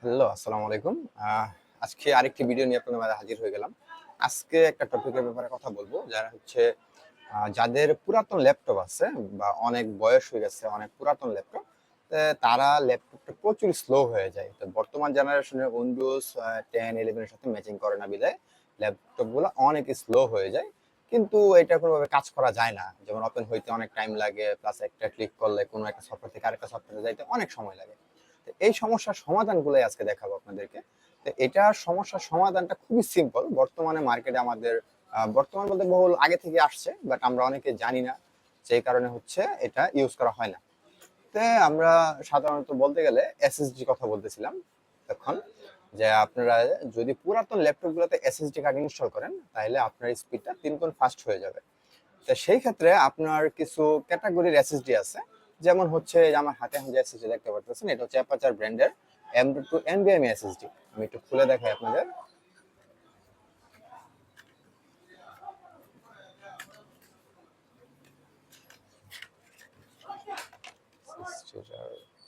Hello, আসসালামু আলাইকুম। আজকে আরেকটি ভিডিও নিয়ে আপনাদের মাঝে হাজির হয়ে গেলাম। আজকে একটা টপিকের ব্যাপারে কথা বলবো, যারা হচ্ছে যাদের পুরাতন ল্যাপটপ আছে বা অনেক বয়স হয়ে গেছে, অনেক পুরাতন ল্যাপটপ, তারা ল্যাপটপটা প্রচুর স্লো হয়ে যায়। তো বর্তমান জেনারেশনের উইন্ডোজ 10, 11 এর সাথে ম্যাচিং করে না বিধায় ল্যাপটপগুলো অনেক স্লো হয়ে যায়। কিন্তু এটা কোনোভাবে কাজ করা যায় না। যেমন ওপেন হইতে অনেক টাইম লাগে, প্লাস একটা ক্লিক করলে কোনো একটা সফটওয়্যার থেকে আরেকটা সফটওয়্যারে যাইতে অনেক সময় লাগে। তো এই সমস্যার সমাধানগুলোই আজকে দেখাবো আপনাদেরকে। তো এটার সমস্যার সমাধানটা খুবই সিম্পল। বর্তমানে মার্কেটে আমাদের বর্তমান বলতে বহুল আগে থেকে আসছে, বাট আমরা অনেকে জানি না, সেই কারণে হচ্ছে এটা ইউজ করা হয় না। তো আমরা সাধারণত বলতে গেলে এসএসডি কথা বলতেছিলাম এখন, যে আপনারা যদি পুরাতন ল্যাপটপগুলোতে এসএসডি কার্ড ইনস্টল করেন তাহলে আপনার স্পিডটা 3 গুণ ফাস্ট হয়ে যাবে। তো সেই ক্ষেত্রে আপনার কিছু ক্যাটাগরির এসএসডি আছে, যেমন হচ্ছে যে আমার হাতে এখন যে এসএসডি দেখতে পাচ্ছেন, এটা হচ্ছে অ্যাপাচার ব্র্যান্ডের M.2 NVMe এসএসডি। আমি একটু খুলে দেখাই আপনাদের।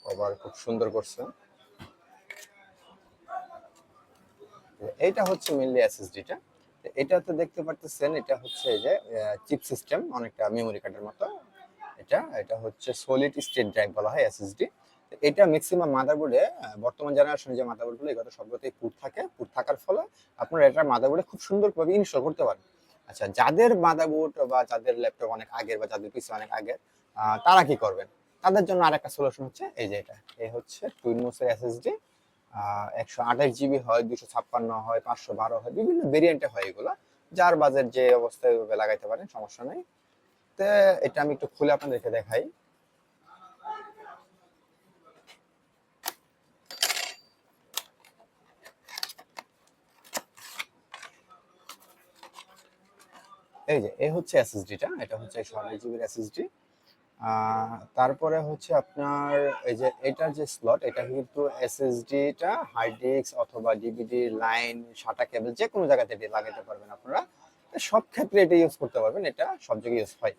কভার খুব সুন্দর করছে। এইটা হচ্ছে মেইনলি এসএসডিটা। এটাতে দেখতে পারতেছেন, এটা হচ্ছে এই যে চিপ সিস্টেম, অনেকটা মেমোরি কার্ডের মতো। এটা হচ্ছে সলিড স্টেট ড্রাইভ বলা হয় এসএসডি। এটা ম্যাক্সিমাম মাদারবোর্ডে, বর্তমান জেনারেশনে যে মাদারবোর্ডগুলো এগুলো সবগুলোতেই পুট থাকে। পুট থাকার ফলে আপনারা এটা মাদারবোর্ডে খুব সুন্দরভাবে ইনস্টল করতে পারেন। আচ্ছা, যাদের মাদারবোর্ড বা যাদের ল্যাপটপ অনেক আগের বা যাদের পিসি অনেক আগের, তারা কি করবেন? তাদের জন্য আরেকটা সলিউশন হচ্ছে এই যে এটা। এই হচ্ছে টুইনমোসের এসএসডি। 128 জিবি হয়, 256 হয়, 512 হয়, বিভিন্ন ভেরিয়েন্টে হয় এগুলো। যার বাজেট যে অবস্থায় ওইভাবে লাগাইতে পারেন, সমস্যা নেই। তো এটা আমি একটু খুলে আপনাদেরকে দেখাই। এই যে এই হচ্ছে এসএসডিটা, এটা হচ্ছে 128 জিবির এসএসডি। তারপরে হচ্ছে আপনার এই যে এটার যে স্লট, এটা কিন্তু এসএসডিটা হার্ড ডিস্ক অথবা ডিভিডি লাইন, সাটা কেবল যে কোনো জায়গাতে দিয়ে লাগাতে পারবেন আপনারা। সব ক্ষেত্রে এটা ইউজ করতে পারবেন, এটা সব জায়গায় ইউজ হয়।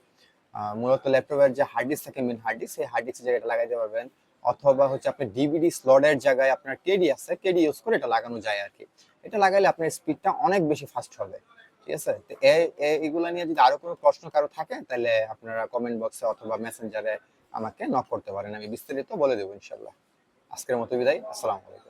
মূলত ল্যাপটপের যে হার্ড ডিস্ক থাকে, মেন হার্ড ডিস্ক, সেই হার্ড ডিস্কের জায়গাটা লাগাইতে পারবেন। অথবা হচ্ছে আপনি ডিভিডি স্লটের জায়গায় আপনার কেডি আছে, কেডি ইউজ করে এটা লাগানো যায় আর কি। এটা লাগাইলে আপনার স্পিডটা অনেক বেশি ফাস্ট হবে। ঠিক আছে? তো এইগুলা নিয়ে যদি আরো কোনো প্রশ্ন কারো থাকে, তাহলে আপনারা কমেন্ট বক্সে অথবা মেসেঞ্জারে আমাকে নক করতে পারেন, আমি বিস্তারিত বলে দেবো ইনশাল্লাহ। আজকের মতো বিদায়, আসসালামু আলাইকুম।